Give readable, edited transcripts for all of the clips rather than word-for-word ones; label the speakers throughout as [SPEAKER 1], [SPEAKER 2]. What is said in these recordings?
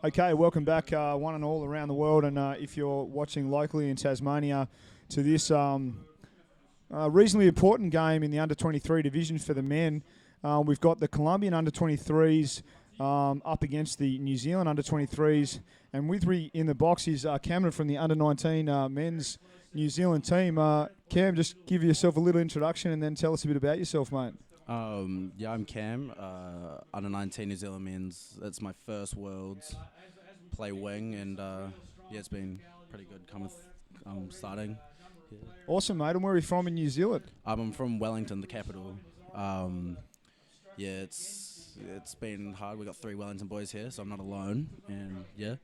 [SPEAKER 1] Okay, welcome back, one and all around the world, and if you're watching locally in Tasmania, to this reasonably important game in the under-23 division for the men. We've got the Colombian under-23s up against the New Zealand under-23s, and with me in the box is Cameron from the under-19 men's New Zealand team. Cam, just give yourself a little introduction and then tell us a bit about yourself, mate.
[SPEAKER 2] Yeah, I'm Cam, under 19 New Zealand men's. That's my first Worlds, play wing, and yeah, it's been pretty good starting. Yeah.
[SPEAKER 1] Awesome, mate. And where are you from in New Zealand?
[SPEAKER 2] I'm from Wellington, the capital. Yeah, it's been hard. We got 3 Wellington boys here, so I'm not alone, and yeah.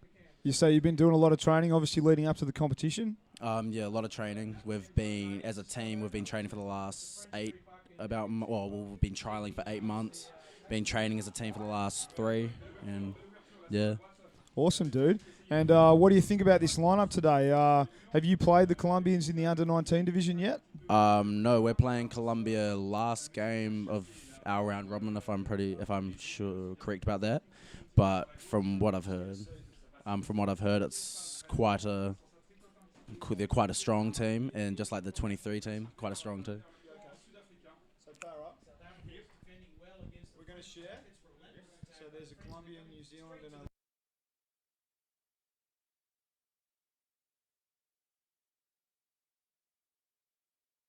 [SPEAKER 1] You say you've been doing a lot of training, obviously leading up to the competition?
[SPEAKER 2] Yeah, a lot of training. We've been, as a team, we've been training for the last we've been trialing for 8 months. Been training as a team for the last 3, and yeah.
[SPEAKER 1] Awesome, dude. And what do you think about this lineup today? Have you played the Colombians in the under-19 division yet?
[SPEAKER 2] No, we're playing Colombia last game of our round robin, if I'm correct about that. But from what I've heard, it's they're quite a strong team, and just like the 23 team, quite a strong team.
[SPEAKER 1] So far up, we're going to share. So there's a Colombian, New Zealand, and a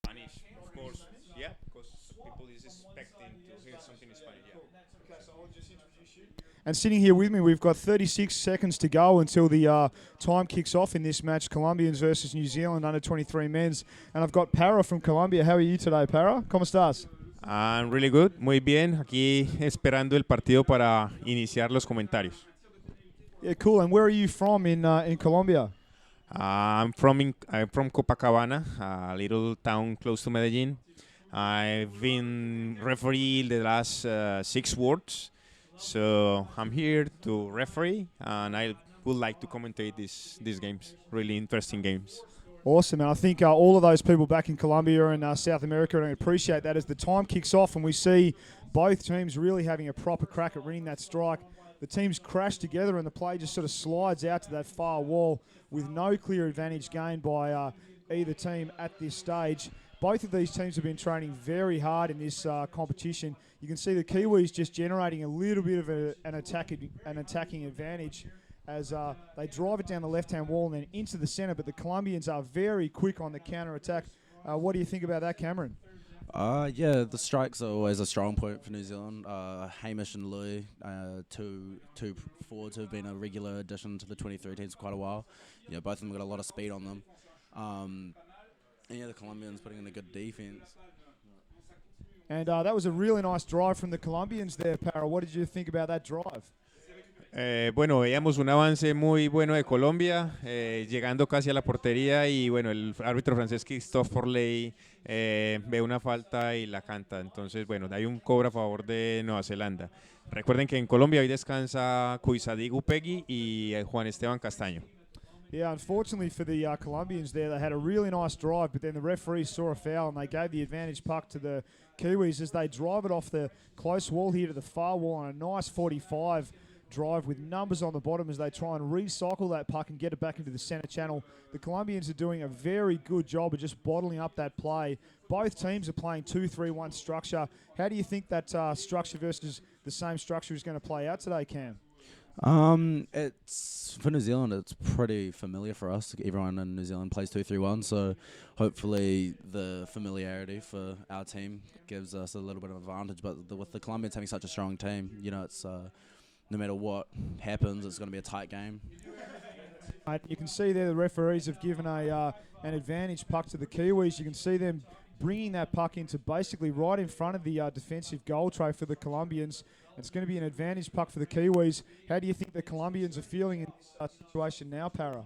[SPEAKER 3] Spanish, of course, yeah, because people is expecting to hear something in Spanish, yeah.
[SPEAKER 1] Okay, so I'll just introduce you. And sitting here with me, we've got 36 seconds to go until the time kicks off in this match, Colombians versus New Zealand under-23 men's. And I've got Para from Colombia. How are you today, Para? ¿Cómo estás?
[SPEAKER 3] I'm really good, muy bien. Aquí esperando el partido para iniciar los comentarios.
[SPEAKER 1] Yeah, cool. And where are you from in Colombia?
[SPEAKER 3] I'm from Copacabana, a little town close to Medellin. I've been referee the last 6 Worlds, so I'm here to referee, and I would like to commentate these games. Really interesting games.
[SPEAKER 1] Awesome, and I think all of those people back in Colombia and South America are going to appreciate that as the time kicks off and we see both teams really having a proper crack at winning that strike. The teams crash together and the play just sort of slides out to that far wall with no clear advantage gained by either team at this stage. Both of these teams have been training very hard in this competition. You can see the Kiwis just generating a little bit of an attacking advantage as they drive it down the left-hand wall and then into the centre, but the Colombians are very quick on the counter-attack. What do you think about that, Cameron?
[SPEAKER 2] Yeah, the strikes are always a strong point for New Zealand. Hamish and Louis, two forwards who have been a regular addition to the 23 teams for quite a while. Yeah, both of them got a lot of speed on them. And yeah, the Colombians putting in a good defense.
[SPEAKER 1] And that was a really nice drive from the Colombians there, Para. What did you think about that drive?
[SPEAKER 3] Bueno, veíamos un avance muy bueno de Colombia, llegando casi a la portería, y bueno, el árbitro francés Christophe Forley ve una falta y la canta. Entonces, bueno, hay un cobro a favor de Nueva Zelanda. Recuerden que en Colombia hoy descansa Cuisadigu Peggy y Juan Esteban Castaño.
[SPEAKER 1] Yeah, unfortunately for the Colombians there, they had a really nice drive, but then the referees saw a foul and they gave the advantage puck to the Kiwis as they drive it off the close wall here to the far wall on a nice 45 drive with numbers on the bottom as they try and recycle that puck and get it back into the centre channel. The Colombians are doing a very good job of just bottling up that play. Both teams are playing 2-3-1 structure. How do you think that structure versus the same structure is going to play out today, Cam?
[SPEAKER 2] It's for New Zealand. It's pretty familiar for us. Everyone in New Zealand plays 2-3-1, so hopefully the familiarity for our team gives us a little bit of advantage. But with the Colombians having such a strong team, you know, it's no matter what happens, it's going to be a tight game.
[SPEAKER 1] You can see there the referees have given an advantage puck to the Kiwis. You can see them bringing that puck into basically right in front of the defensive goal tray for the Colombians. It's going to be an advantage puck for the Kiwis. How do you think the Colombians are feeling in this situation now, Para?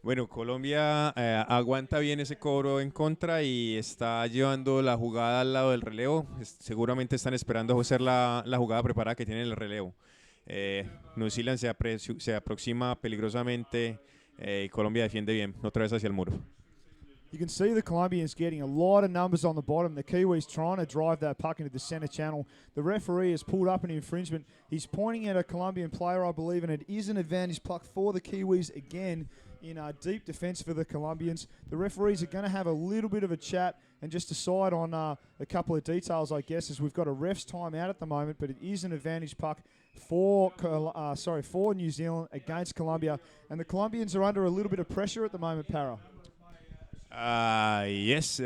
[SPEAKER 3] Bueno, Colombia aguanta bien ese cobro en contra y está llevando la jugada al lado del relevo. Seguramente están esperando hacer la jugada preparada que tiene el relevo. New Zealand se aproxima peligrosamente y Colombia defiende bien, otra vez hacia el muro.
[SPEAKER 1] You can see the Colombians getting a lot of numbers on the bottom. The Kiwis trying to drive that puck into the center channel. The referee has pulled up an infringement. He's pointing at a Colombian player, I believe, and it is an advantage puck for the Kiwis again in deep defense for the Colombians. The referees are going to have a little bit of a chat and just decide on a couple of details, I guess, as we've got a ref's timeout at the moment, but it is an advantage puck for New Zealand against Colombia. And the Colombians are under a little bit of pressure at the moment, Para.
[SPEAKER 3] Yes,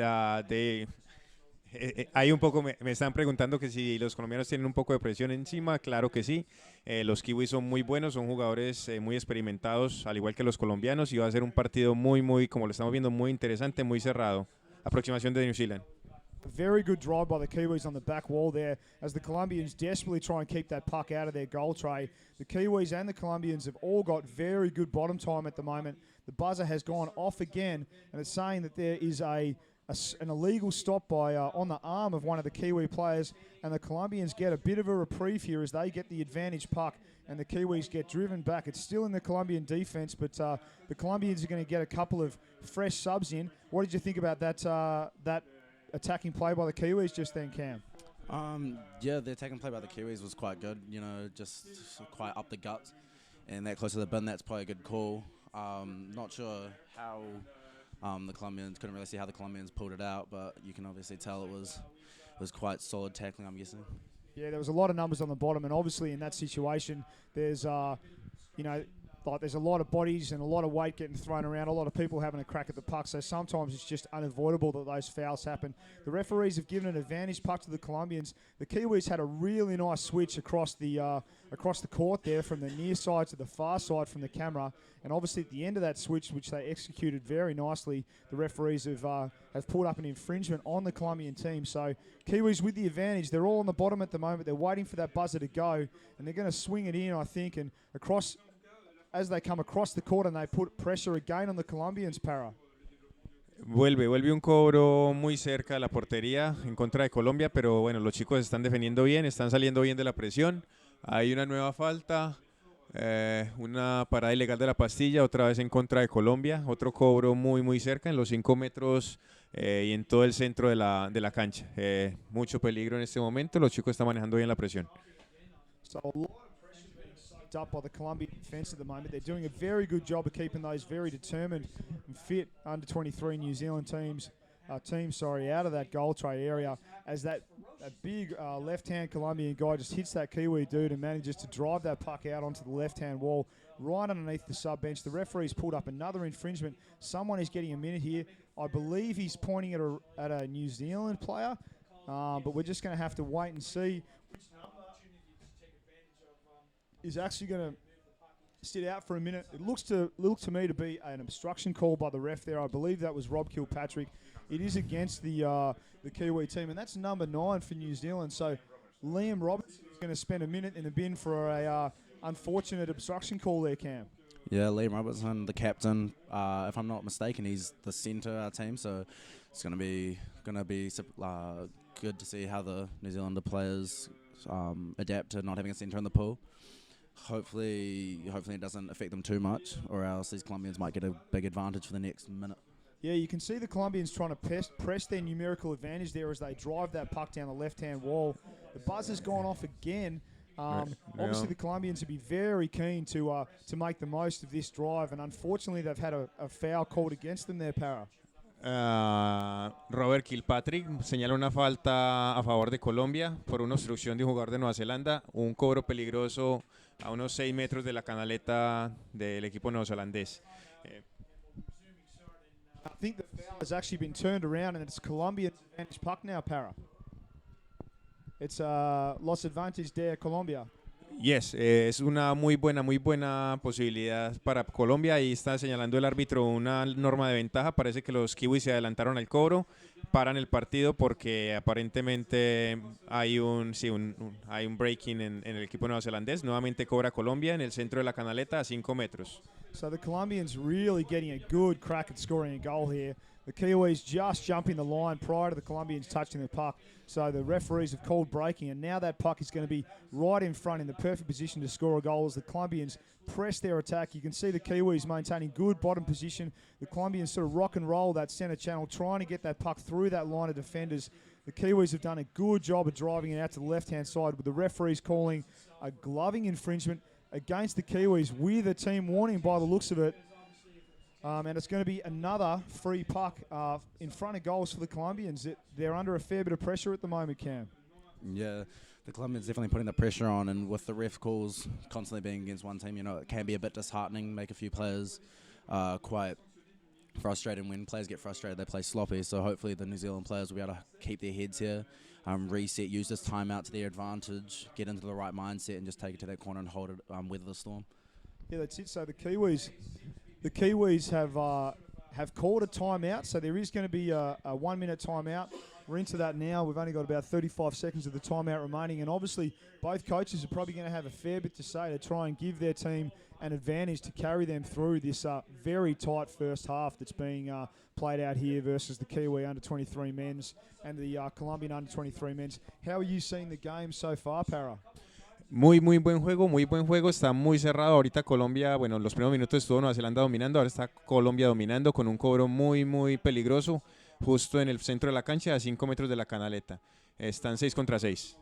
[SPEAKER 3] hay un poco, me están preguntando que si los colombianos tienen un poco de presión encima. Claro que sí. Los kiwis son muy buenos, son jugadores muy experimentados, al igual que los colombianos, y va a ser un partido muy, como lo estamos viendo, muy interesante, muy cerrado. Aproximación de New Zealand.
[SPEAKER 1] A very good drive by the Kiwis on the back wall there as the Colombians desperately try and keep that puck out of their goal tray. The Kiwis and the Colombians have all got very good bottom time at the moment. The buzzer has gone off again, and it's saying that there is an illegal stop by on the arm of one of the Kiwi players, and the Colombians get a bit of a reprieve here as they get the advantage puck, and the Kiwis get driven back. It's still in the Colombian defense, but the Colombians are going to get a couple of fresh subs in. What did you think about that attacking play by the Kiwis just then, Cam?
[SPEAKER 2] Yeah, the attacking play by the Kiwis was quite good, you know, just quite up the guts, and that close to the bin, that's probably a good call. Not sure how the Colombians, couldn't really see how the Colombians pulled it out, but you can obviously tell it was quite solid tackling, I'm guessing.
[SPEAKER 1] Yeah, there was a lot of numbers on the bottom, and obviously in that situation, there's there's a lot of bodies and a lot of weight getting thrown around, a lot of people having a crack at the puck, so sometimes it's just unavoidable that those fouls happen. The referees have given an advantage puck to the Colombians. The Kiwis had a really nice switch across the court there from the near side to the far side from the camera, and obviously at the end of that switch, which they executed very nicely, the referees have pulled up an infringement on the Colombian team. So Kiwis with the advantage. They're all on the bottom at the moment. They're waiting for that buzzer to go, and they're going to swing it in, I think, and across as they come across the court and they put pressure again on the Colombians, Para.
[SPEAKER 3] Vuelve un cobro muy cerca de la portería en contra de Colombia, pero bueno, los chicos están defendiendo bien, están saliendo bien de la presión. Hay una nueva falta, una parada ilegal de la pastilla, otra vez en contra de Colombia, otro cobro muy cerca, en los 5 metros y en todo el centro de la cancha. Mucho peligro en este momento, los chicos están manejando bien la presión.
[SPEAKER 1] So a lot of pressure being soaked up by the Colombian defence at the moment. They're doing a very good job of keeping those very determined and fit under 23 New Zealand teams out of that goal tray area as that big left-hand Colombian guy just hits that Kiwi dude and manages to drive that puck out onto the left-hand wall right underneath the sub-bench. The referee's pulled up another infringement. Someone is getting a minute here. I believe he's pointing at a New Zealand player, but we're just going to have to wait and see. Is actually going to sit out for a minute. It looks to me to be an obstruction call by the ref there. I believe that was Rob Kilpatrick. It is against the Kiwi team, and that's number 9 for New Zealand. So Liam Robertson is going to spend a minute in the bin for a unfortunate obstruction call there, Cam.
[SPEAKER 2] Yeah, Liam Robertson, the captain. If I'm not mistaken, he's the centre of our team, so it's going to be good to see how the New Zealander players adapt to not having a centre in the pool. Hopefully it doesn't affect them too much, or else these Colombians might get a big advantage for the next minute.
[SPEAKER 1] Yeah, you can see the Colombians trying to press their numerical advantage there as they drive that puck down the left-hand wall. The buzzer's gone off again. Obviously, the Colombians would be very keen to make the most of this drive, and unfortunately, they've had a foul called against them there, Para.
[SPEAKER 3] Robert Kilpatrick señala una falta a favor de Colombia por una obstrucción de un jugador de Nueva Zelanda, un cobro peligroso a unos 6 metros de la canaleta del equipo neozelandés.
[SPEAKER 1] I think the foul has actually been turned around and it's Colombia's advantage puck now, Para. It's lost advantage there, Colombia.
[SPEAKER 3] Yes, es una muy buena posibilidad para Colombia. Ahí está señalando el árbitro una norma de ventaja. Parece que los kiwis se adelantaron al cobro, paran el partido porque aparentemente hay hay un breaking en el equipo neozelandés. Nuevamente cobra Colombia en el centro de la canaleta a 5 metros.
[SPEAKER 1] So the Colombians really getting a good crack at scoring a goal here. The Kiwis just jumping the line prior to the Colombians touching the puck. So the referees have called breaking, and now that puck is going to be right in front in the perfect position to score a goal as the Colombians press their attack. You can see the Kiwis maintaining good bottom position. The Colombians sort of rock and roll that centre channel, trying to get that puck through that line of defenders. The Kiwis have done a good job of driving it out to the left-hand side, with the referees calling a gloving infringement against the Kiwis with a team warning by the looks of it. And it's going to be another free puck in front of goals for the Colombians. They're under a fair bit of pressure at the moment, Cam.
[SPEAKER 2] Yeah, the Colombians definitely putting the pressure on, and with the ref calls constantly being against one team, it can be a bit disheartening, make a few players quite frustrated. When players get frustrated, they play sloppy, so hopefully the New Zealand players will be able to keep their heads here, reset, use this timeout to their advantage, get into the right mindset, and just take it to that corner and hold it, weather the storm.
[SPEAKER 1] Yeah, that's it. So the Kiwis have called a timeout, so there is going to be a 1 minute timeout. We're into that now. We've only got about 35 seconds of the timeout remaining, and obviously both coaches are probably going to have a fair bit to say to try and give their team an advantage to carry them through this very tight first half that's being played out here versus the Kiwi under-23 men's and the Colombian under-23 men's. How are you seeing the game so far, Para?
[SPEAKER 3] Muy buen juego, está muy cerrado. Ahorita Colombia, bueno, en los primeros minutos estuvo Nueva Zelanda dominando, ahora está Colombia dominando con un cobro muy peligroso justo en el centro de la cancha a 5 metros de la canaleta. Están 6 contra 6.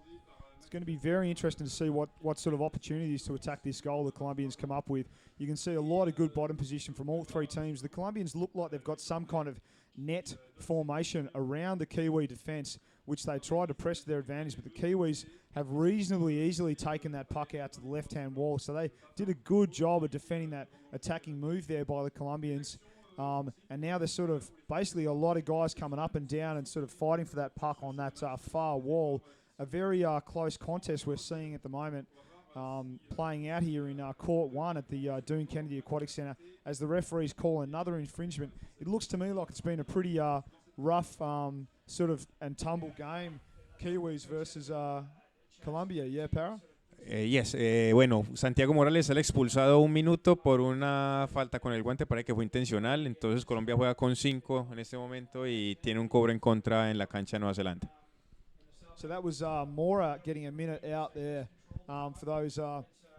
[SPEAKER 1] It's going to be very interesting to see what sort of opportunities to attack this goal the Colombians come up with. You can see a lot of good bottom position from all three teams. The Colombians look like they've got some kind of net formation around the Kiwi defence, which they try to press to their advantage, but the Kiwis have reasonably easily taken that puck out to the left-hand wall. So they did a good job of defending that attacking move there by the Colombians. And now there's sort of basically a lot of guys coming up and down and sort of fighting for that puck on that far wall. A very close contest we're seeing at the moment playing out here in Court 1 at the Doon Kennedy Aquatic Centre as the referees call another infringement. It looks to me like it's been a pretty rough sort of and tumble game, Kiwis versus Colombia. Yeah, Para?
[SPEAKER 3] Yes, bueno, Santiago Morales sale expulsado 1 minuto por una falta con el guante, parece que fue intencional. Entonces Colombia juega con 5 en este momento y tiene un cobro en contra en la cancha de Nueva Zelanda.
[SPEAKER 1] So that was Mora getting a minute out there. For those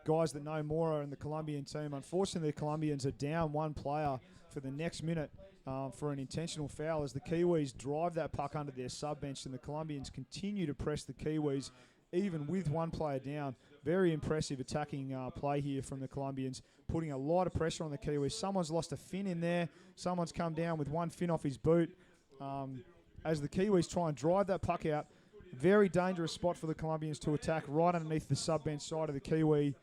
[SPEAKER 1] guys that know Mora and the Colombian team, unfortunately the Colombians are down one player for the next minute for an intentional foul as the Kiwis drive that puck under their sub-bench, and the Colombians continue to press the Kiwis even with one player down. Very impressive attacking play here from the Colombians, putting a lot of pressure on the Kiwis. Someone's lost a fin in there. Someone's come down with one fin off his boot as the Kiwis try and drive that puck out. Very dangerous spot for the Colombians to attack right underneath the sub-bench side of the Kiwi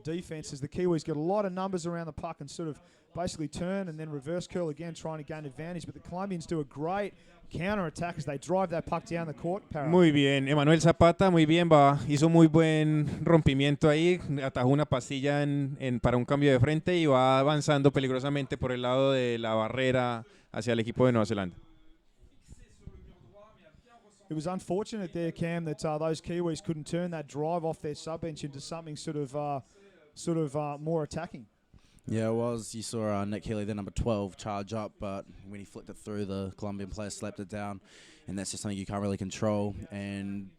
[SPEAKER 1] defense as the Kiwis get a lot of numbers around the puck and sort of basically turn and then reverse curl again, trying to gain advantage. But the Colombians do a great counter-attack as they drive that puck down the court. Para.
[SPEAKER 3] Muy bien, Emanuel Zapata, muy bien, hizo muy buen rompimiento ahí, atajó una pastilla para un cambio de frente y va avanzando peligrosamente por el lado de la barrera hacia el equipo de Nueva Zelanda.
[SPEAKER 1] It was unfortunate there, Cam, that those Kiwis couldn't turn that drive off their sub-bench into something sort of more attacking.
[SPEAKER 2] Yeah, it was. You saw Nick Healy, the number 12, charge up, but when he flicked it through, the Colombian player slapped it down, and that's just something you can't really control. And,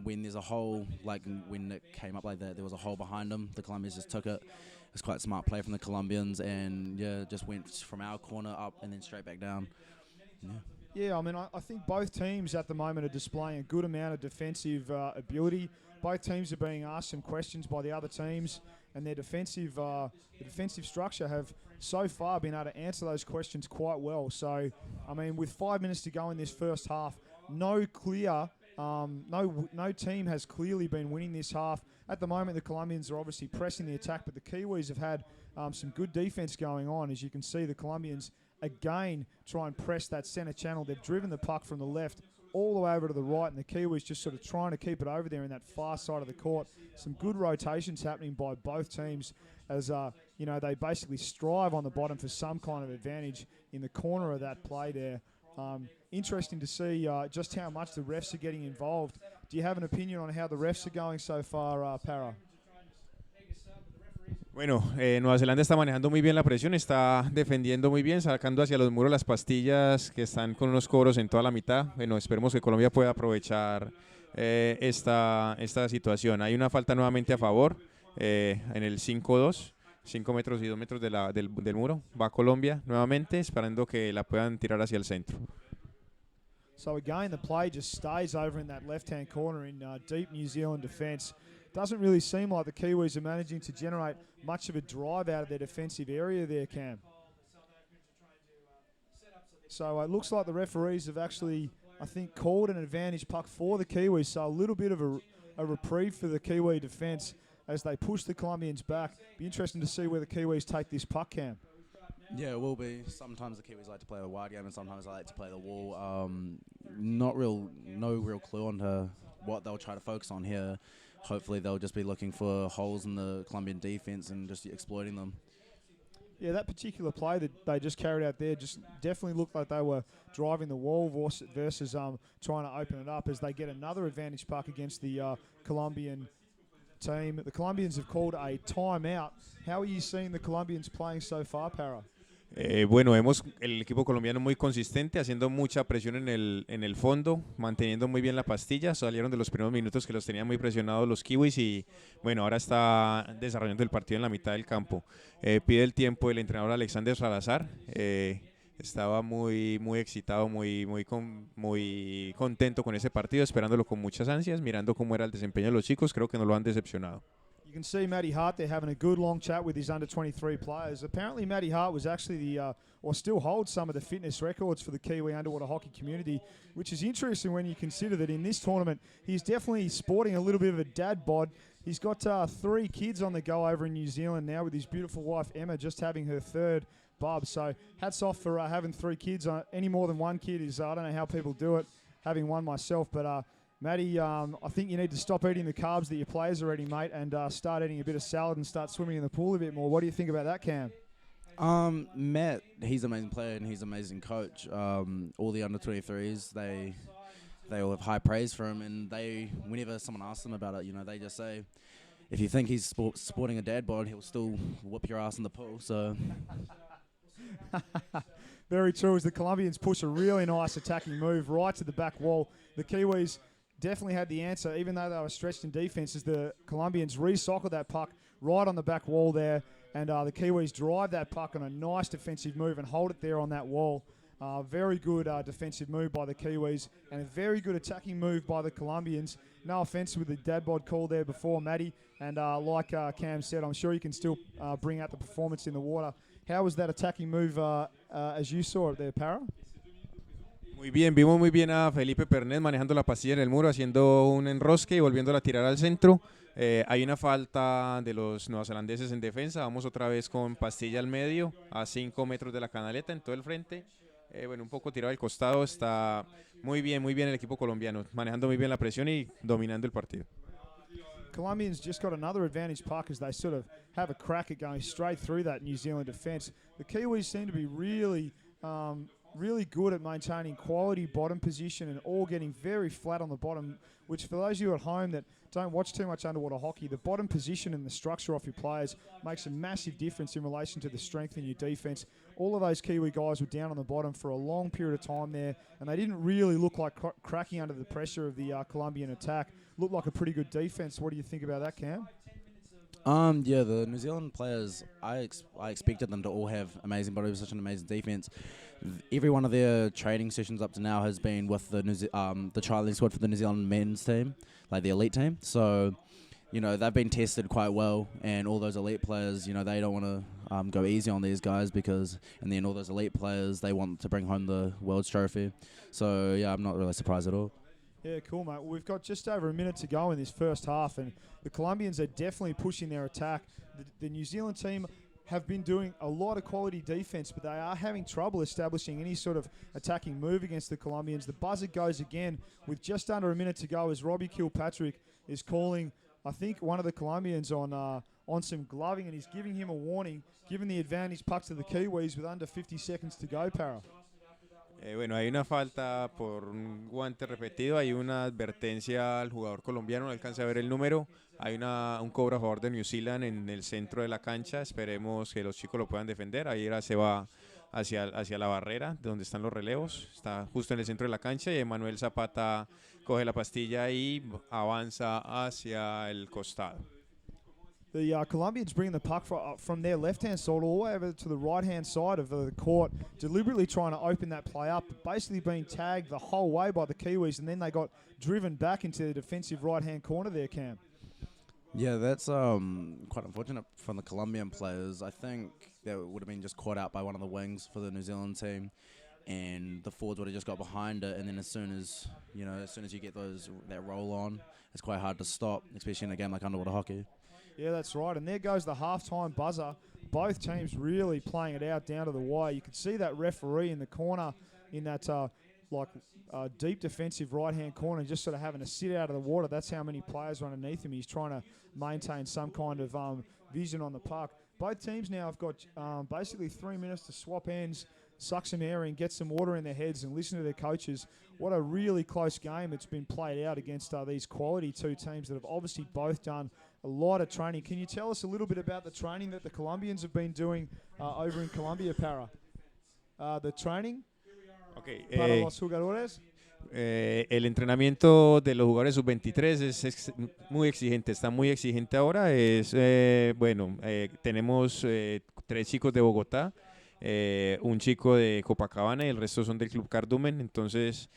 [SPEAKER 2] when there's a hole, like when Nick came up like that, there was a hole behind him. The Colombians just took it. It's quite a smart play from the Colombians, and, just went from our corner up and then straight back down. Yeah.
[SPEAKER 1] Yeah, I mean, I think both teams at the moment are displaying a good amount of defensive ability. Both teams are being asked some questions by the other teams, and their defensive structure have so far been able to answer those questions quite well. So, I mean, with 5 minutes to go in this first half, no team has clearly been winning this half. At the moment, the Colombians are obviously pressing the attack, but the Kiwis have had some good defense going on. As you can see, the Colombians again try and press that center channel. They've driven the puck from the left all the way over to the right, and the Kiwis just sort of trying to keep it over there in that far side of the court. Some good rotations happening by both teams as they basically strive on the bottom for some kind of advantage in the corner of that play there Interesting to see just how much the refs are getting involved. Do you have an opinion on how the refs are going so far, Para?
[SPEAKER 3] Bueno, Nueva Zelanda está manejando muy bien la presión, está defendiendo muy bien, sacando hacia los muros las pastillas que están con unos cobros en toda la mitad. Bueno, esperemos que Colombia pueda aprovechar esta situación. Hay una falta nuevamente a favor en el 5-2, 5 metros y 2 metros del muro. Va Colombia nuevamente, esperando que la puedan tirar hacia el centro.
[SPEAKER 1] So again, the play just stays over in that left-hand corner in deep New Zealand defence. Doesn't really seem like the Kiwis are managing to generate much of a drive out of their defensive area there, Cam. So it looks like the referees have actually, I think, called an advantage puck for the Kiwis. So a little bit of a reprieve for the Kiwi defence as they push the Colombians back. Be interesting to see where the Kiwis take this puck, Cam.
[SPEAKER 2] Yeah, it will be. Sometimes the Kiwis like to play the wide game, and sometimes they like to play the wall. No real clue on what they'll try to focus on here. Hopefully, they'll just be looking for holes in the Colombian defense and just exploiting them.
[SPEAKER 1] Yeah, that particular play that they just carried out there just definitely looked like they were driving the wall versus trying to open it up as they get another advantage puck against the Colombian team. The Colombians have called a timeout. How are you seeing the Colombians playing so far, Para?
[SPEAKER 3] Bueno, vemos el equipo colombiano muy consistente, haciendo mucha presión en el fondo, manteniendo muy bien la pastilla. Salieron de los primeros minutos que los tenían muy presionados los kiwis y bueno, ahora está desarrollando el partido en la mitad del campo. Pide el tiempo el entrenador Alexander Salazar. Estaba muy excitado, muy contento con ese partido, esperándolo con muchas ansias, mirando cómo era el desempeño de los chicos. Creo que no lo han decepcionado.
[SPEAKER 1] You can see Matty Hart there having a good long chat with his under-23 players. Apparently Matty Hart was actually or still holds some of the fitness records for the Kiwi underwater hockey community, which is interesting when you consider that in this tournament he's definitely sporting a little bit of a dad bod. He's got 3 kids on the go over in New Zealand now with his beautiful wife Emma just having her 3rd bub. So hats off for having 3 kids. Any more than 1 kid is, I don't know how people do it, having one myself, but Matty, I think you need to stop eating the carbs that your players are eating, mate, and start eating a bit of salad and start swimming in the pool a bit more. What do you think about that, Cam?
[SPEAKER 2] Matt, he's an amazing player and he's an amazing coach. All the under-23s, they all have high praise for him, and whenever someone asks them about it, they just say, if you think he's sporting a dad bod, he'll still whoop your ass in the pool. So.
[SPEAKER 1] Very true. As the Colombians push a really nice attacking move right to the back wall, the Kiwis definitely had the answer, even though they were stretched in defence, as the Colombians recycled that puck right on the back wall there, and the Kiwis drive that puck on a nice defensive move and hold it there on that wall. Very good defensive move by the Kiwis, and a very good attacking move by the Colombians. No offence with the dad bod call there before, Matty, and like Cam said, I'm sure you can still bring out the performance in the water. How was that attacking move as you saw it there, Para?
[SPEAKER 3] Muy bien, vimos muy bien a Felipe Pernet manejando la pastilla en el muro, haciendo un enrosque y volviéndola a tirar al centro. Hay una falta de los neozelandeses en defensa. Vamos otra vez con pastilla al medio, a 5 metros de la canaleta, en todo el frente. Bueno, un poco tirado al costado. Está muy bien el equipo colombiano, manejando muy bien la presión y dominando el partido.
[SPEAKER 1] Colombians just got another advantage puck as they sort of have a crack at going straight through that New Zealand defence. The Kiwis seem to be really good at maintaining quality bottom position and all getting very flat on the bottom, which for those of you at home that don't watch too much underwater hockey, the bottom position and the structure off your players makes a massive difference in relation to the strength in your defence. All of those Kiwi guys were down on the bottom for a long period of time there, and they didn't really look like cracking under the pressure of the Colombian attack. Looked like a pretty good defence. What do you think about that, Cam?
[SPEAKER 2] Yeah, the New Zealand players, I expected them to all have amazing bodies, such an amazing defense. Every one of their training sessions up to now has been with the trialing squad for the New Zealand men's team, like the elite team. So, they've been tested quite well, and all those elite players, they don't want to go easy on these guys and then all those elite players, they want to bring home the World's Trophy. So, yeah, I'm not really surprised at all.
[SPEAKER 1] Yeah, cool, mate. Well, we've got just over a minute to go in this first half, and the Colombians are definitely pushing their attack. The New Zealand team have been doing a lot of quality defense, but they are having trouble establishing any sort of attacking move against the Colombians. The buzzer goes again with just under a minute to go as Robbie Kilpatrick is calling, I think, one of the Colombians on some gloving, and he's giving him a warning, giving the advantage puck to the Kiwis with under 50 seconds to go, Para.
[SPEAKER 3] Bueno, hay una falta por un guante repetido, hay una advertencia al jugador colombiano, no alcanza a ver el número, hay un cobro a favor de New Zealand en el centro de la cancha, esperemos que los chicos lo puedan defender, ahí ahora se va hacia la barrera donde están los relevos, está justo en el centro de la cancha y Emanuel Zapata coge la pastilla y avanza hacia el costado.
[SPEAKER 1] The Colombians bringing the puck from their left-hand side all the way over to the right-hand side of the court, deliberately trying to open that play up, basically being tagged the whole way by the Kiwis, and then they got driven back into the defensive right-hand corner there, Cam.
[SPEAKER 2] Yeah, that's quite unfortunate from the Colombian players. I think that would have been just caught out by one of the wings for the New Zealand team, and the forwards would have just got behind it. And then as soon as you get that roll on, it's quite hard to stop, especially in a game like underwater hockey.
[SPEAKER 1] Yeah, that's right. And there goes the halftime buzzer. Both teams really playing it out down to the wire. You could see that referee in the corner in that deep defensive right-hand corner, just sort of having to sit out of the water. That's how many players are underneath him. He's trying to maintain some kind of vision on the puck. Both teams now have got basically 3 minutes to swap ends, suck some air in, get some water in their heads and listen to their coaches. What a really close game it's been played out against these quality two teams that have obviously both done a lot of training. Can you tell us a little bit about the training that the Colombians have been doing over in Colombia, Para? The training
[SPEAKER 3] Okay,
[SPEAKER 1] para los jugadores.
[SPEAKER 3] el entrenamiento de los jugadores sub-23 es muy exigente, está muy exigente ahora. Tenemos 3 chicos de Bogotá, un chico de Copacabana y el resto son del Club Cardumen. Entonces,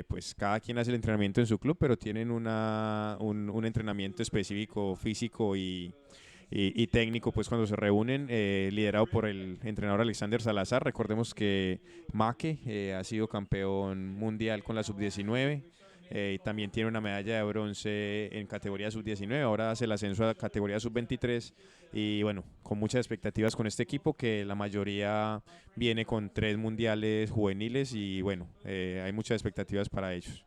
[SPEAKER 3] pues cada quien hace el entrenamiento en su club, pero tienen un entrenamiento específico físico y técnico pues cuando se reúnen, liderado por el entrenador Alexander Salazar. Recordemos que Maque ha sido campeón mundial con la sub-19, y también tiene una medalla de bronce en categoría sub-19, ahora hace el ascenso a categoría sub-23 y bueno, con muchas expectativas con este equipo que la mayoría viene con 3 mundiales juveniles y bueno, hay muchas expectativas para ellos.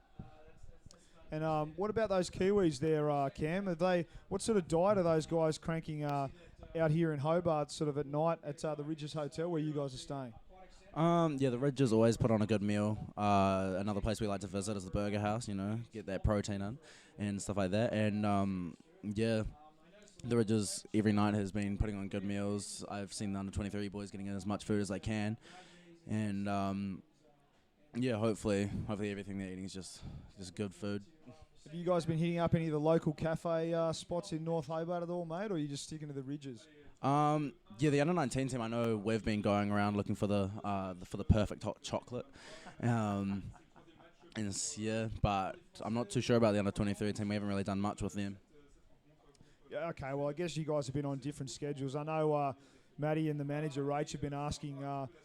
[SPEAKER 1] And what about those Kiwis there, Cam? What sort of diet are those guys cranking out here in Hobart, sort of at night at the Ridges Hotel where you guys are staying?
[SPEAKER 2] Yeah, the Ridges always put on a good meal. Another place we like to visit is the Burger House, get that protein in and stuff like that. And yeah, the Ridges every night has been putting on good meals. I've seen the under-23 boys getting in as much food as they can. And yeah, hopefully everything they're eating is just good food.
[SPEAKER 1] Have you guys been hitting up any of the local cafe spots in North Hobart at all, mate, or are you just sticking to the Ridges?
[SPEAKER 2] Yeah, the under-19 team, I know we've been going around looking for the perfect hot chocolate. But I'm not too sure about the under-23 team. We haven't really done much with them.
[SPEAKER 1] Yeah, okay, well, I guess you guys have been on different schedules. I know Maddie and the manager, Rach, have been asking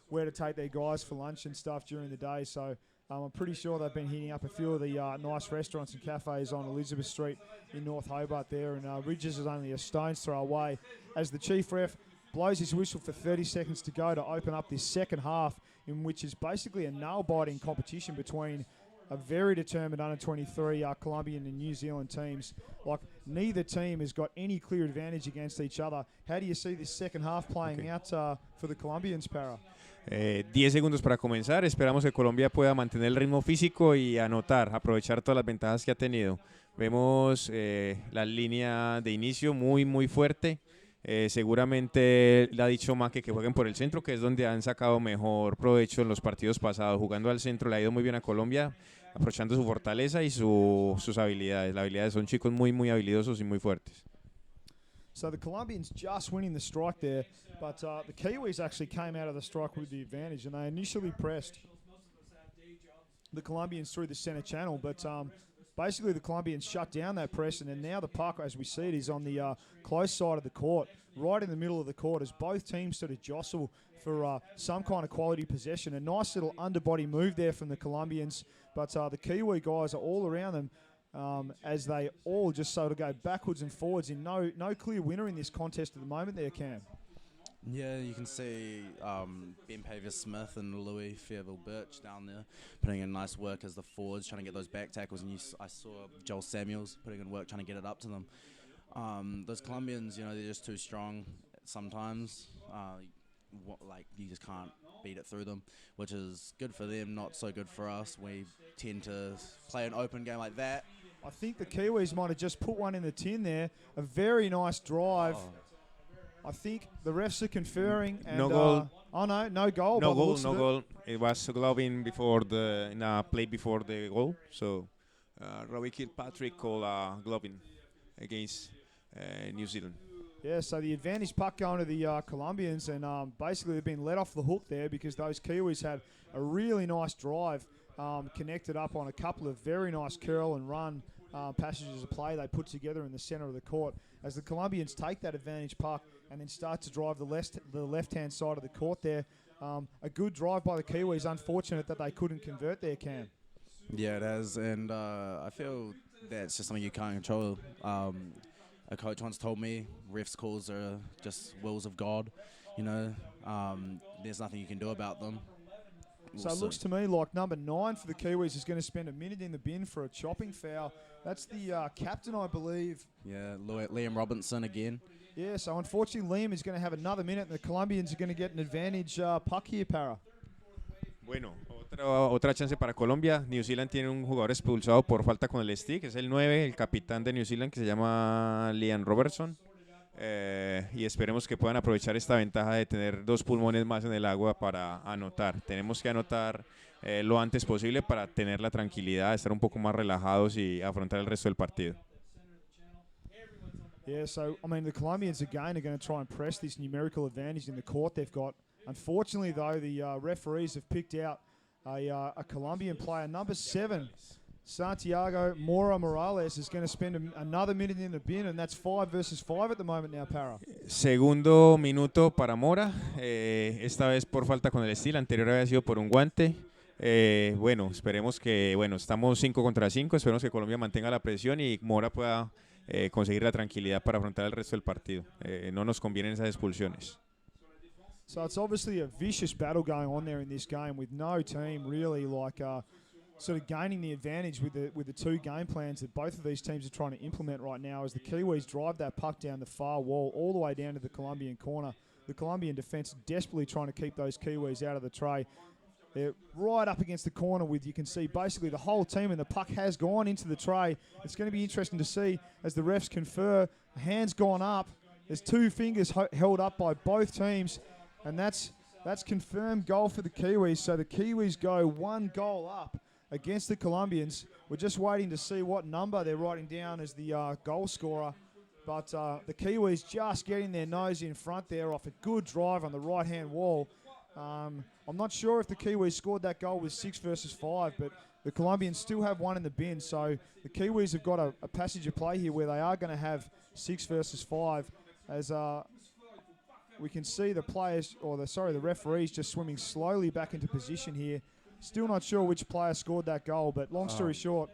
[SPEAKER 1] where to take their guys for lunch and stuff during the day, so I'm pretty sure they've been hitting up a few of the nice restaurants and cafes on Elizabeth Street in North Hobart there, and Ridges is only a stone's throw away as the chief ref blows his whistle for 30 seconds to go to open up this second half, in which is basically a nail-biting competition between a very determined under-23 Colombian and New Zealand teams. Like, neither team has got any clear advantage against each other. How do you see this second half playing out for the Colombians, Para?
[SPEAKER 3] 10 segundos para comenzar. Esperamos que Colombia pueda mantener el ritmo físico y anotar, aprovechar todas las ventajas que ha tenido. Vemos la línea de inicio muy fuerte. Seguramente le ha dicho Maque que jueguen por el centro, que es donde han sacado mejor provecho en los partidos pasados. Jugando al centro le ha ido muy bien a Colombia, aprovechando su fortaleza y sus habilidades. Las habilidades son chicos muy habilidosos y muy fuertes.
[SPEAKER 1] So the Colombians just winning the strike there, but the Kiwis actually came out of the strike with the advantage, and they initially pressed the Colombians through the center channel, but basically the Colombians shut down that press, and then now the puck, as we see it, is on the close side of the court, right in the middle of the court, as both teams sort of jostle for some kind of quality possession. A nice little underbody move there from the Colombians, but the Kiwi guys are all around them, as they all just sort of go backwards and forwards in no clear winner in this contest at the moment there, Cam.
[SPEAKER 2] Yeah, you can see Ben Pavis-Smith and Louis Fairville-Birch down there putting in nice work as the forwards, trying to get those back tackles. And I saw Joel Samuels putting in work, trying to get it up to them. Those Colombians, they're just too strong sometimes. You just can't beat it through them, which is good for them, not so good for us. We tend to play an open game like that.
[SPEAKER 1] I think the Kiwis might have just put one in the tin there. A very nice drive. I think the refs are conferring. And,
[SPEAKER 3] No goal.
[SPEAKER 1] Oh, no goal.
[SPEAKER 3] No
[SPEAKER 1] by the
[SPEAKER 3] goal,
[SPEAKER 1] looks
[SPEAKER 3] no
[SPEAKER 1] of it.
[SPEAKER 3] goal. It was gloving before in a play before the goal. So Robbie Kilpatrick called gloving against New Zealand.
[SPEAKER 1] Yeah, so the advantage puck going to the Colombians, and basically they've been let off the hook there because those Kiwis had a really nice drive, connected up on a couple of very nice curl and run passages of play they put together in the center of the court. As the Colombians take that advantage puck and then start to drive the left-hand side of the court there, a good drive by the Kiwis. Unfortunate that they couldn't convert their Cam.
[SPEAKER 2] Yeah, it is, and I feel that's just something you can't control. A coach once told me refs' calls are just wills of God. You know, there's nothing you can do about them.
[SPEAKER 1] So it looks to me like number 9 for the Kiwis is going to spend a minute in the bin for a chopping foul. That's the captain, I believe.
[SPEAKER 2] Yeah, Liam Robinson again.
[SPEAKER 1] Yeah, so unfortunately Liam is going to have another minute and the Colombians are going to get an advantage puck here, Para.
[SPEAKER 3] Bueno, otra chance para Colombia. New Zealand tiene un jugador expulsado por falta con el stick. Es el 9, el capitán de New Zealand, que se llama Liam Robertson. Y esperemos que puedan aprovechar esta ventaja de tener 2 pulmones más en el agua para anotar. Tenemos que anotar lo antes posible para tener la tranquilidad, estar un poco más relajados y afrontar el resto del partido.
[SPEAKER 1] Yeah, so, I mean, the Colombians again are going to try and press this numerical advantage in the court they've got. Unfortunately, though, the referees have picked out a Colombian player, number 7, Santiago Mora Morales, is going to spend another minute in the bin, and that's 5 versus 5 at the moment now, Para.
[SPEAKER 3] Segundo minuto para Mora, esta vez por falta con el estilo, anterior había sido por un guante. Bueno, esperemos que, estamos 5 contra 5, esperemos que Colombia mantenga la presión y Mora pueda conseguir la tranquilidad para afrontar el resto del partido. No nos convienen esas expulsiones.
[SPEAKER 1] So it's obviously a vicious battle going on there in this game with no team really sort of gaining the advantage with the 2 game plans that both of these teams are trying to implement right now as the Kiwis drive that puck down the far wall all the way down to the Colombian corner. The Colombian defence desperately trying to keep those Kiwis out of the tray. They're right up against the corner with, you can see, basically the whole team, and the puck has gone into the tray. It's going to be interesting to see as the refs confer. The hand's gone up. There's 2 fingers held up by both teams, and that's confirmed goal for the Kiwis. So the Kiwis go 1 goal up against the Colombians. We're just waiting to see what number they're writing down as the goal scorer. But the Kiwis just getting their nose in front there off a good drive on the right-hand wall. I'm not sure if the Kiwis scored that goal with 6 versus 5, but the Colombians still have 1 in the bin. So the Kiwis have got a passage of play here where they are going to have 6 versus 5 as we can see the players, the referees just swimming slowly back into position here. Still not sure which player scored that goal, but long story short.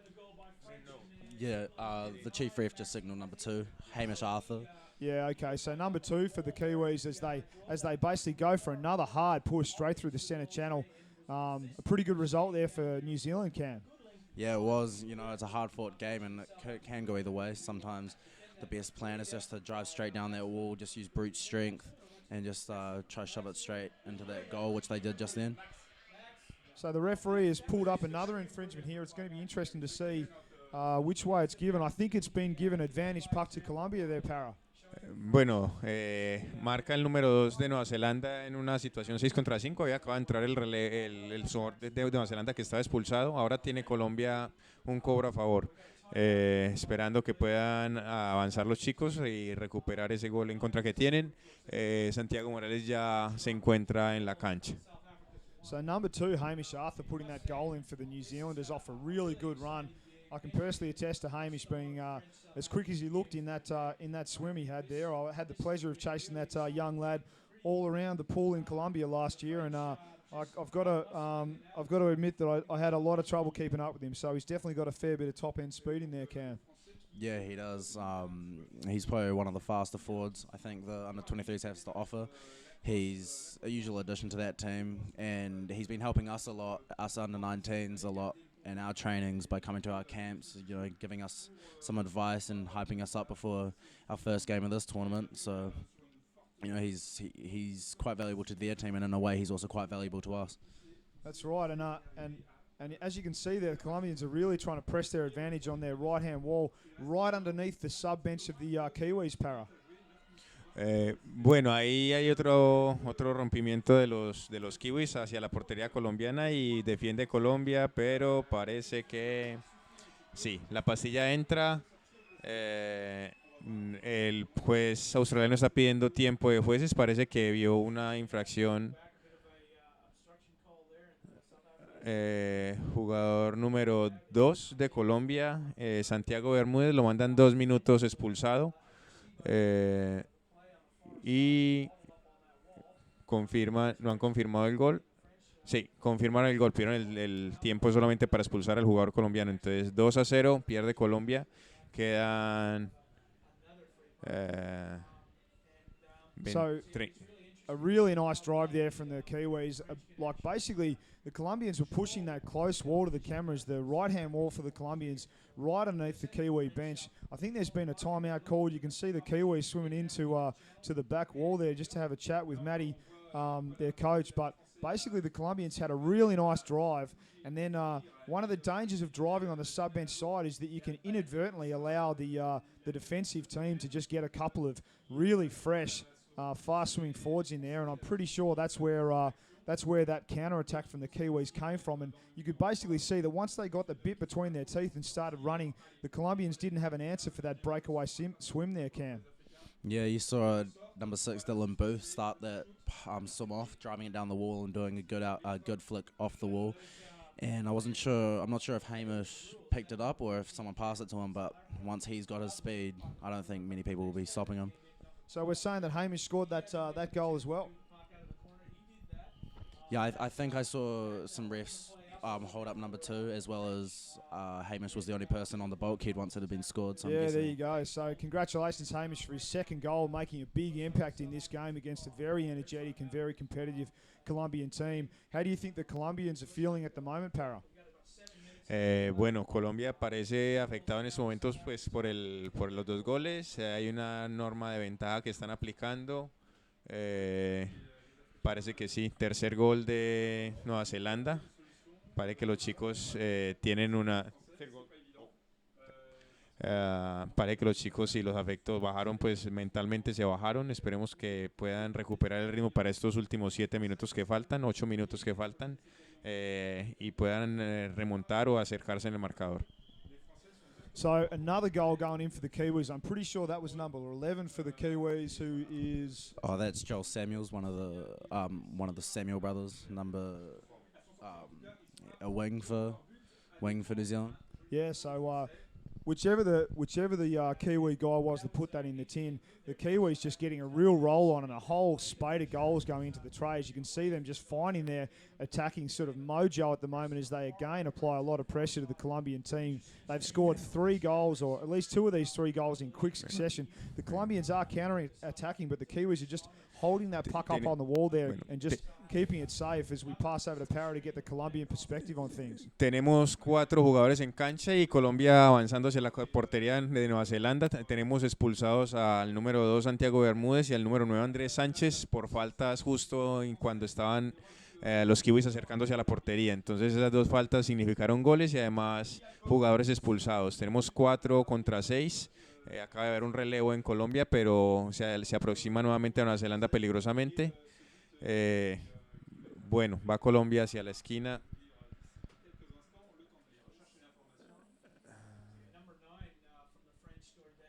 [SPEAKER 2] Yeah, the chief ref just signaled number 2, Hamish Arthur.
[SPEAKER 1] Yeah, okay, so number 2 for the Kiwis as they basically go for another hard push straight through the centre channel. A pretty good result there for New Zealand, Cam.
[SPEAKER 2] Yeah, it was. You know, it's a hard-fought game, and it can go either way. Sometimes the best plan is just to drive straight down that wall, just use brute strength, and just try to shove it straight into that goal, which they did just then.
[SPEAKER 1] So the referee has pulled up another infringement here. It's going to be interesting to see which way it's given. I think it's been given advantage puck to Colombia there, Para.
[SPEAKER 3] Bueno, marca el número 2 de Nueva Zelanda en una situación 6 contra 5. Había acabado de entrar el jugador de Nueva Zelanda que estaba expulsado. Ahora tiene Colombia un cobro a favor. Esperando que puedan avanzar los chicos y recuperar ese gol en contra que tienen. Santiago Morales ya se encuentra en la cancha.
[SPEAKER 1] So number 2, Hamish Arthur, putting that goal in for the New Zealanders off a really good run. I can personally attest to Hamish being as quick as he looked in that swim he had there. I had the pleasure of chasing that young lad all around the pool in Colombia last year, and I've got to admit that I had a lot of trouble keeping up with him. So he's definitely got a fair bit of top end speed in there, Cam.
[SPEAKER 2] Yeah, he does. He's probably one of the faster forwards I think the under-23s has to offer. He's a usual addition to that team, and he's been helping us a lot, us under-19s a lot, in our trainings by coming to our camps, you know, giving us some advice and hyping us up before our first game of this tournament. So you know, he's quite valuable to their team, and in a way, he's also quite valuable to us.
[SPEAKER 1] That's right, and as you can see there, the Colombians are really trying to press their advantage on their right-hand wall, right underneath the sub-bench of the Kiwis, Para.
[SPEAKER 3] Bueno, ahí hay otro rompimiento de los kiwis hacia la portería colombiana y defiende Colombia, pero parece que sí, la pastilla entra. El juez australiano está pidiendo tiempo de jueces, parece que vio una infracción. Jugador número 2 de Colombia, Santiago Bermúdez, lo mandan 2 minutos expulsado. Y no han confirmado el gol. Sí, confirmaron el gol, pidieron el tiempo solamente para expulsar al jugador colombiano. Entonces 2-0, pierde Colombia. Quedan 23.
[SPEAKER 1] A really nice drive there from the Kiwis. Like basically, the Colombians were pushing that close wall to the cameras, the right-hand wall for the Colombians, right underneath the Kiwi bench. I think there's been a timeout called. You can see the Kiwis swimming into to the back wall there just to have a chat with Matty, their coach. But basically, the Colombians had a really nice drive. And then one of the dangers of driving on the sub-bench side is that you can inadvertently allow the defensive team to just get a couple of really fresh, fast-swimming forwards in there, and I'm pretty sure that's where that counter-attack from the Kiwis came from. And you could basically see that once they got the bit between their teeth and started running, the Colombians didn't have an answer for that breakaway swim there, Cam.
[SPEAKER 2] Yeah, you saw number 6 Dylan Booth start that swim off, driving it down the wall and doing a good flick off the wall. And I'm not sure if Hamish picked it up or if someone passed it to him, but once he's got his speed, I don't think many people will be stopping him.
[SPEAKER 1] So we're saying that Hamish scored that goal as well.
[SPEAKER 2] Yeah, I think I saw some refs hold up number 2, as well as Hamish was the only person on the bulkhead once it had been scored. So
[SPEAKER 1] yeah, there you go. So congratulations, Hamish, for his second goal, making a big impact in this game against a very energetic and very competitive Colombian team. How do you think the Colombians are feeling at the moment, Para?
[SPEAKER 3] Bueno, Colombia parece afectado en estos momentos pues por los 2 goles. Hay una norma de ventaja que están aplicando. Parece que sí, tercer gol de Nueva Zelanda. Parece que los chicos tienen una... parece que los chicos y los afectos bajaron, pues mentalmente se bajaron. Esperemos que puedan recuperar el ritmo para estos últimos 7 minutos que faltan, 8 minutos que faltan. Y puedan remontar o acercarse en el marcador.
[SPEAKER 1] So another goal going in for the Kiwis. I'm pretty sure that was number 11 for the Kiwis, who is...
[SPEAKER 2] Oh, that's Joel Samuels, one of the Samuel brothers, a wing for New Zealand.
[SPEAKER 1] Yeah, so whichever the Kiwi guy was that put that in the tin, the Kiwis just getting a real roll on and a whole spate of goals going into the trays. You can see them just finding their attacking sort of mojo at the moment as they again apply a lot of pressure to the Colombian team. They've scored 3 goals, or at least 2 of these 3 goals in quick succession. The Colombians are counter-attacking, but the Kiwis are just holding that puck up on the wall there and just keeping it safe as we pass over to Para to get the Colombian perspective on things.
[SPEAKER 3] Tenemos 4 jugadores en cancha y Colombia avanzando hacia la portería de Nueva Zelanda. Tenemos expulsados al número 2 Santiago Bermúdez y al número 9 Andrés Sánchez por faltas justo en cuando estaban los kiwis acercándose a la portería. Entonces esas 2 faltas significaron goles y además jugadores expulsados. Tenemos 4 contra 6. Acaba de haber un relevo en Colombia, pero se aproxima nuevamente a Nueva Zelanda peligrosamente. Bueno, va Colombia hacia la esquina.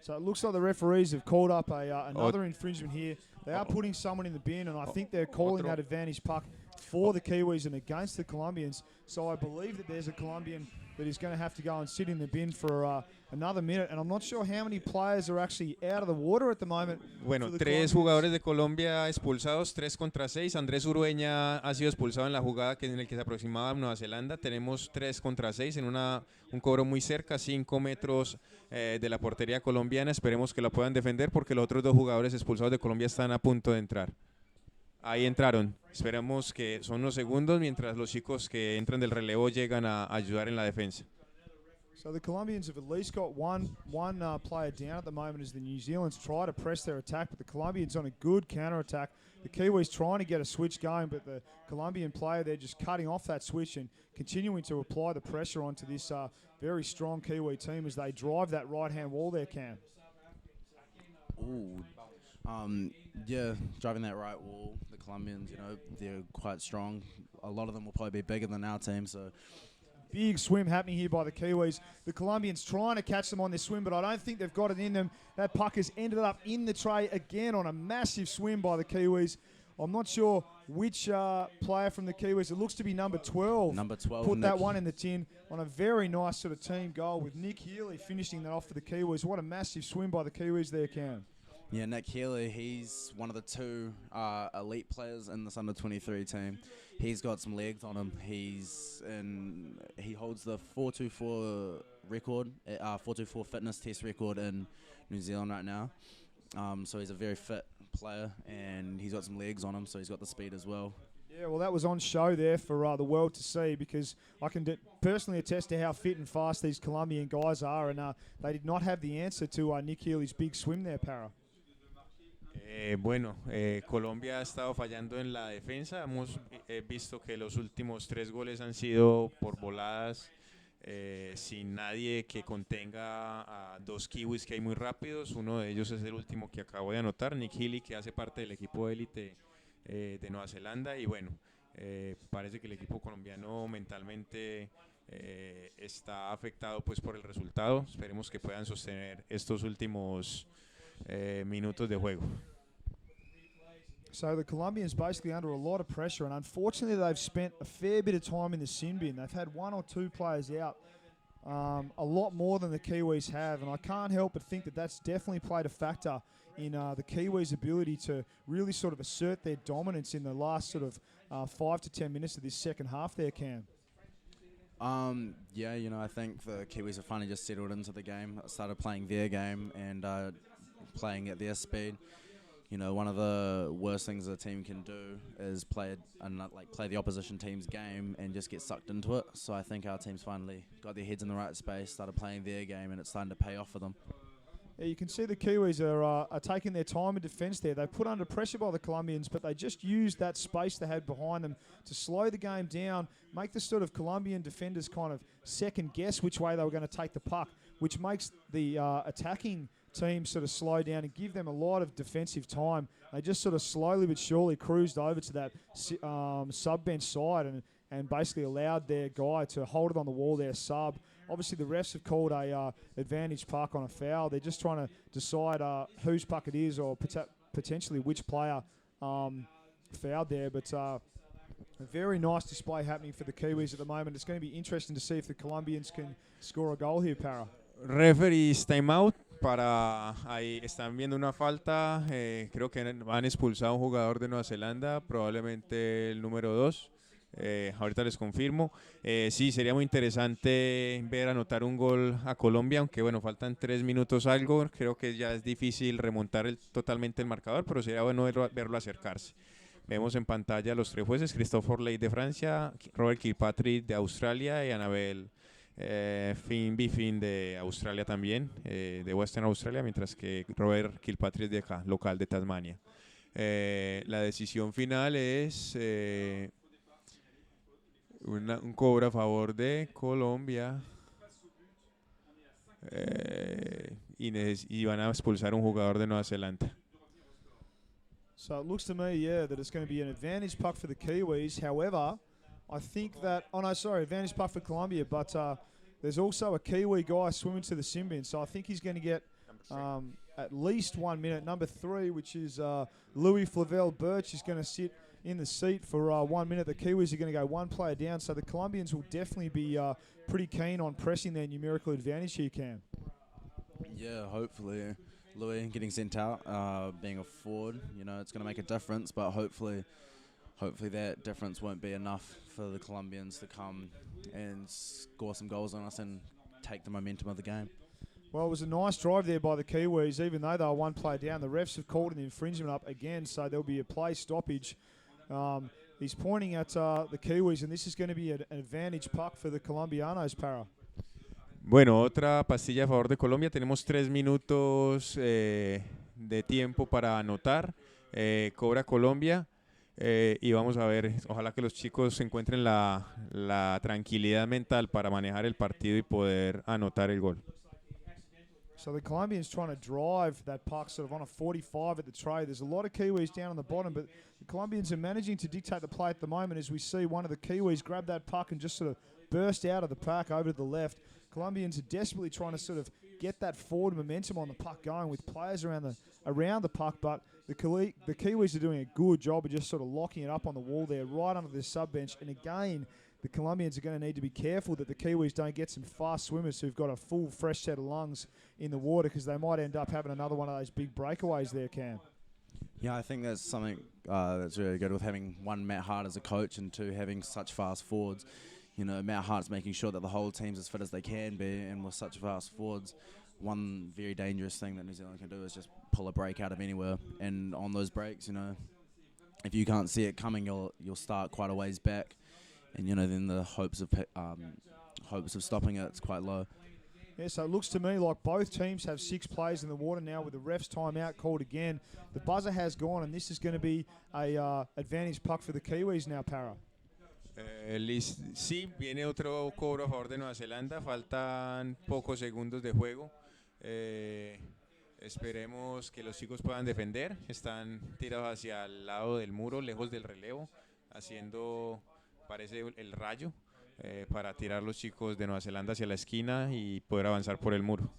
[SPEAKER 1] So it looks like the referees have called up another infringement here. They are putting someone in the bin, and I think they're calling that advantage puck for the Kiwis and against the Colombians. So I believe that there's a Colombian that is going to have to go and sit in the bin for another minute. And I'm not sure how many players are actually out of the water at the moment.
[SPEAKER 3] Bueno, 3 jugadores de Colombia expulsados, 3 contra 6. Andrés Urueña ha sido expulsado en la jugada en el que se aproximaba a Nueva Zelanda. Tenemos 3 contra 6 en un cobro muy cerca, 5 metros de la portería colombiana. Esperemos que la puedan defender porque los otros 2 jugadores expulsados de Colombia están a punto de entrar. Ahí entraron. Esperamos que son unos segundos mientras los chicos que entran del relevo llegan a ayudar en la defensa.
[SPEAKER 1] So the Colombians have at least got one player down at the moment as the New Zealanders try to press their attack, but the Colombians on a good counter-attack. The Kiwis trying to get a switch going, but the Colombian player, they're just cutting off that switch and continuing to apply the pressure onto this very strong Kiwi team as they drive that right-hand wall there, Cam.
[SPEAKER 2] Ooh. Yeah, driving that right wall, the Colombians, they're quite strong. A lot of them will probably be bigger than our team, so...
[SPEAKER 1] Big swim happening here by the Kiwis. The Colombians trying to catch them on this swim, but I don't think they've got it in them. That puck has ended up in the tray again on a massive swim by the Kiwis. I'm not sure which player from the Kiwis. It looks to be number 12.
[SPEAKER 2] Number 12.
[SPEAKER 1] Put that one in the tin on a very nice sort of team goal with Nick Healy finishing that off for the Kiwis. What a massive swim by the Kiwis there, Cam.
[SPEAKER 2] Yeah, Nick Healy, he's one of the two elite players in this under-23 team. He's got some legs on him. He holds the 4.24 record, 4.24 fitness test record in New Zealand right now. So he's a very fit player, and he's got some legs on him, so he's got the speed as well.
[SPEAKER 1] Yeah, well, that was on show there for the world to see, because I can personally attest to how fit and fast these Colombian guys are, and they did not have the answer to Nick Healy's big swim there, Para.
[SPEAKER 3] Colombia ha estado fallando en la defensa. Hemos visto que los últimos 3 goles han sido por voladas, sin nadie que contenga a 2 kiwis que hay muy rápidos. Uno de ellos es el último que acabo de anotar, Nick Healy, que hace parte del equipo élite de Nueva Zelanda. Y bueno, parece que el equipo colombiano mentalmente está afectado pues por el resultado. Esperemos que puedan sostener estos últimos minutos de juego.
[SPEAKER 1] So the Colombians basically under a lot of pressure, and unfortunately they've spent a fair bit of time in the sin bin. They've had 1 or 2 players out, a lot more than the Kiwis have, and I can't help but think that that's definitely played a factor in the Kiwis' ability to really sort of assert their dominance in the last sort of 5 to 10 minutes of this second half there, Cam.
[SPEAKER 2] Yeah, I think the Kiwis have finally just settled into the game, started playing their game and playing at their speed. One of the worst things a team can do is play the opposition team's game and just get sucked into it. So I think our team's finally got their heads in the right space, started playing their game, and it's starting to pay off for them.
[SPEAKER 1] Yeah, you can see the Kiwis are taking their time in defence there. They put under pressure by the Colombians, but they just used that space they had behind them to slow the game down, make the sort of Colombian defenders kind of second guess which way they were going to take the puck, which makes the attacking team sort of slow down and give them a lot of defensive time. They just sort of slowly but surely cruised over to that sub-bench side and basically allowed their guy to hold it on the wall, their sub. Obviously, the refs have called a advantage puck on a foul. They're just trying to decide whose puck it is or potentially which player fouled there. But a very nice display happening for the Kiwis at the moment. It's going to be interesting to see if the Colombians can score a goal here, Para.
[SPEAKER 3] Referee's timeout. Ahí están viendo una falta, creo que han expulsado a un jugador de Nueva Zelanda, probablemente el número 2. Ahorita les confirmo. Sí, sería muy interesante ver anotar un gol a Colombia, aunque bueno, faltan 3 minutos algo. Creo que ya es difícil remontar totalmente el marcador, pero sería bueno verlo acercarse. Vemos en pantalla los 3 jueces: Christopher Ley de Francia, Robert Kilpatrick de Australia y Annabel Finn Biffin de Australia también, de Western Australia, mientras que Robert Kilpatrick de acá, local de Tasmania. La decisión final es un cobro a favor de Colombia, y van a expulsar un jugador de Nueva Zelanda.
[SPEAKER 1] So it looks to me, that it's going to be an advantage puck for the Kiwis. However, I think that, advantage puck for Colombia, but there's also a Kiwi guy swimming to the sin bin, so I think he's going to get at least 1 minute. Number 3, which is Louis Flavel Birch, is going to sit in the seat for 1 minute. The Kiwis are going to go 1 player down, so the Colombians will definitely be pretty keen on pressing their numerical advantage here, Cam.
[SPEAKER 2] Yeah, hopefully. Louis getting sent out, being a forward, it's going to make a difference, but hopefully that difference won't be enough for the Colombians to come and score some goals on us and take the momentum of the game.
[SPEAKER 1] Well, it was a nice drive there by the Kiwis, even though they were 1 player down. The refs have called an infringement up again, so there'll be a play stoppage. He's pointing at the Kiwis, and this is going to be an advantage puck for the Colombianos, Para.
[SPEAKER 3] Bueno, otra pastilla a favor de Colombia. Tenemos 3 minutos de tiempo para anotar. Cobra Colombia. Y vamos a ver, ojalá que los chicos encuentren la tranquilidad mental para manejar el partido y poder anotar el gol.
[SPEAKER 1] So the Colombians trying to drive that puck sort of on a 45 at the tray. There's a lot of Kiwis down on the bottom, but the Colombians are managing to dictate the play at the moment as we see one of the Kiwis grab that puck and just sort of burst out of the pack over to the left. Colombians are desperately trying to sort of get that forward momentum on the puck going with players around the puck, but the Kiwis are doing a good job of just sort of locking it up on the wall there, right under the sub bench. And again, the Colombians are going to need to be careful that the Kiwis don't get some fast swimmers who've got a full, fresh set of lungs in the water, because they might end up having another one of those big breakaways there, Cam.
[SPEAKER 2] Yeah, I think that's something that's really good with having one Matt Hart as a coach and two having such fast forwards. You know, Matt Hart's making sure that the whole team's as fit as they can be, and with such fast forwards, one very dangerous thing that New Zealand can do is just pull a break out of anywhere. And on those breaks, you know, if you can't see it coming, you'll start quite a ways back, and you know then the hopes of stopping it's quite low.
[SPEAKER 1] Yeah, so it looks to me like both teams have 6 players in the water now with the ref's timeout called again. The buzzer has gone, and this is going to be a advantage puck for the Kiwis now, Para.
[SPEAKER 3] Sí, viene otro cobro a favor de Nueva Zelanda. Faltan pocos segundos de juego. Esperemos que los chicos puedan defender. Están tirados hacia el lado del muro, lejos del relevo, haciendo, parece, el rayo para tirar los chicos de Nueva Zelanda hacia la esquina y poder avanzar por el muro.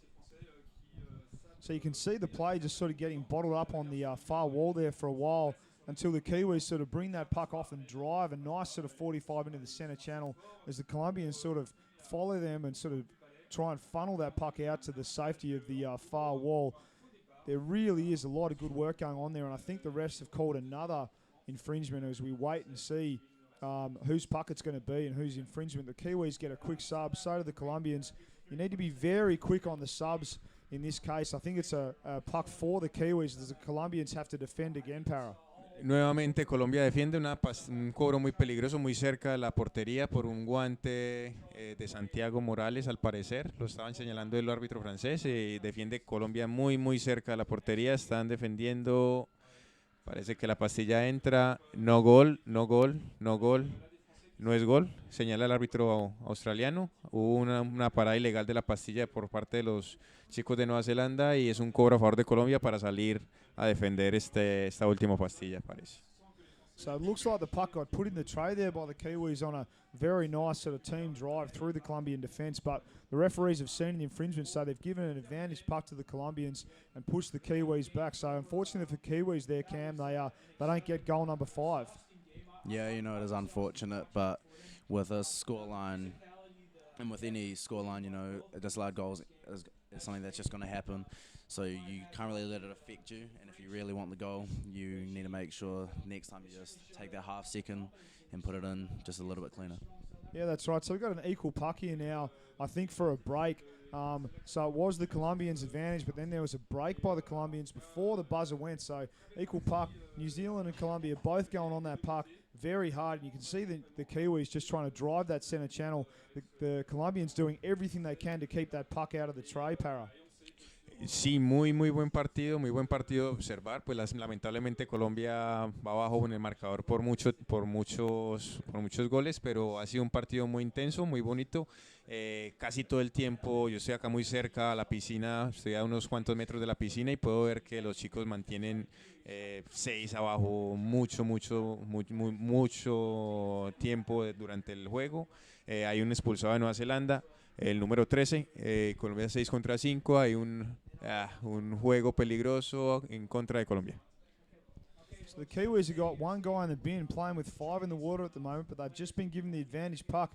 [SPEAKER 1] So you can see the play just sort of getting bottled up on the far wall there for a while until the Kiwis sort of bring that puck off and drive a nice sort of 45 into the center channel as the Colombians sort of follow them and sort of try and funnel that puck out to the safety of the far wall. There really is a lot of good work going on there, and I think the refs have called another infringement as we wait and see whose puck it's going to be and whose infringement. The Kiwis get a quick sub, so do the Colombians. You need to be very quick on the subs in this case. I think it's a puck for the Kiwis as the Colombians have to defend again, Para.
[SPEAKER 3] Nuevamente Colombia defiende un cobro muy peligroso, muy cerca de la portería por un guante de Santiago Morales, al parecer. Lo estaban señalando el árbitro francés. Defiende Colombia muy, muy cerca de la portería. Están defendiendo. Parece que la pastilla entra. No gol, no gol, no gol. No es gol, señala el árbitro australiano. Hubo una parada ilegal de la pastilla por parte de los chicos de Nueva Zelanda y es un cobro a favor de Colombia para salir a defender esta última pastilla, parece.
[SPEAKER 1] So it looks like the puck got put in the tray there by the Kiwis on a very nice sort of team drive through the Colombian defence, but the referees have seen the infringement, so they've given an advantage puck to the Colombians and pushed the Kiwis back. So unfortunately for Kiwis there, Cam, they don't get goal number 5.
[SPEAKER 2] Yeah, you know, it is unfortunate, but with a scoreline, and with any scoreline, you know, disallowed goals is something that's just going to happen. So you can't really let it affect you, and if you really want the goal, you need to make sure next time you just take that half second and put it in just a little bit cleaner.
[SPEAKER 1] Yeah, that's right. So we've got an equal puck here now, I think, for a break. So it was the Colombians' advantage, but then there was a break by the Colombians before the buzzer went. So equal puck. New Zealand and Colombia both going on that puck very hard. And you can see the Kiwis just trying to drive that center channel. The Colombians doing everything they can to keep that puck out of the tray, Para.
[SPEAKER 3] Sí, muy buen partido de observar. Pues lamentablemente Colombia va abajo en el marcador por muchos goles, pero ha sido un partido muy intenso, muy bonito. Casi todo el tiempo yo estoy acá muy cerca a la piscina, estoy a unos cuantos metros de la piscina y puedo ver que los chicos mantienen 6 abajo mucho tiempo durante el juego. Hay un expulsado de Nueva Zelanda, el número 13, Colombia 6 contra 5, hay un juego peligroso en contra de Colombia.
[SPEAKER 1] So the Kiwis have got one guy in the bin playing with 5 in the water at the moment, but they've just been given the advantage puck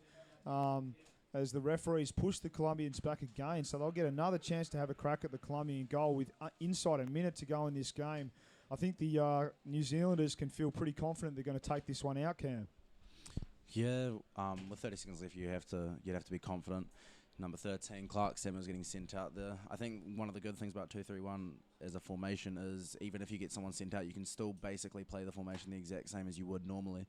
[SPEAKER 1] as the referees push the Colombians back again. So they'll get another chance to have a crack at the Colombian goal with inside a minute to go in this game. I think the New Zealanders can feel pretty confident they're going to take this one out, Cam.
[SPEAKER 2] Yeah, with 30 seconds left, you'd have to be confident. Number 13, Clark Samuel's getting sent out there. I think one of the good things about 2-3-1 as a formation is even if you get someone sent out, you can still basically play the formation the exact same as you would normally.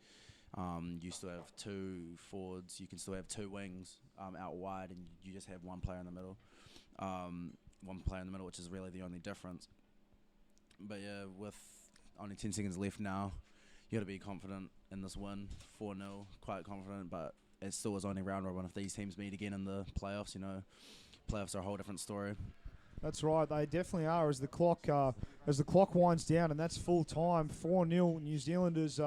[SPEAKER 2] You still have 2 forwards. You can still have 2 wings out wide, and you just have one player in the middle. One player in the middle, which is really the only difference. But yeah, with only 10 seconds left now, you got to be confident in this win. 4-0, quite confident, but it still is only round robin. If these teams meet again in the playoffs, playoffs are a whole different story.
[SPEAKER 1] That's right, they definitely are as the clock winds down, and that's full time. 4-0, New Zealanders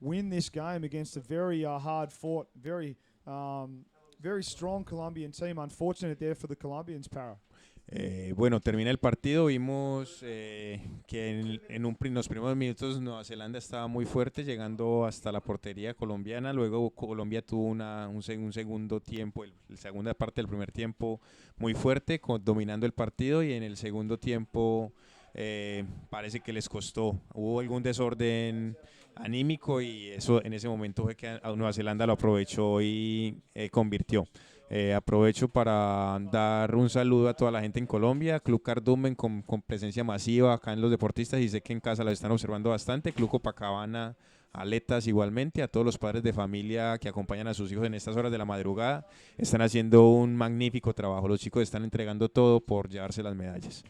[SPEAKER 1] win this game against a very hard-fought, very strong Colombian team. Unfortunate there for the Colombians, Para.
[SPEAKER 3] Bueno, termina el partido, vimos que en los primeros minutos Nueva Zelanda estaba muy fuerte, llegando hasta la portería colombiana. Luego Colombia tuvo un segundo tiempo, la segunda parte del primer tiempo muy fuerte, dominando el partido, y en el segundo tiempo parece que les costó. Hubo algún desorden anímico, y eso en ese momento fue que Nueva Zelanda lo aprovechó y convirtió. Aprovecho para dar un saludo a toda la gente en Colombia, Club Cardumen con presencia masiva acá en los deportistas, y sé que en casa lo están observando bastante, Club Copacabana, Aletas igualmente, a todos los padres de familia que acompañan a sus hijos en estas horas de la madrugada, están haciendo un magnífico trabajo, los chicos están entregando todo por llevarse las medallas.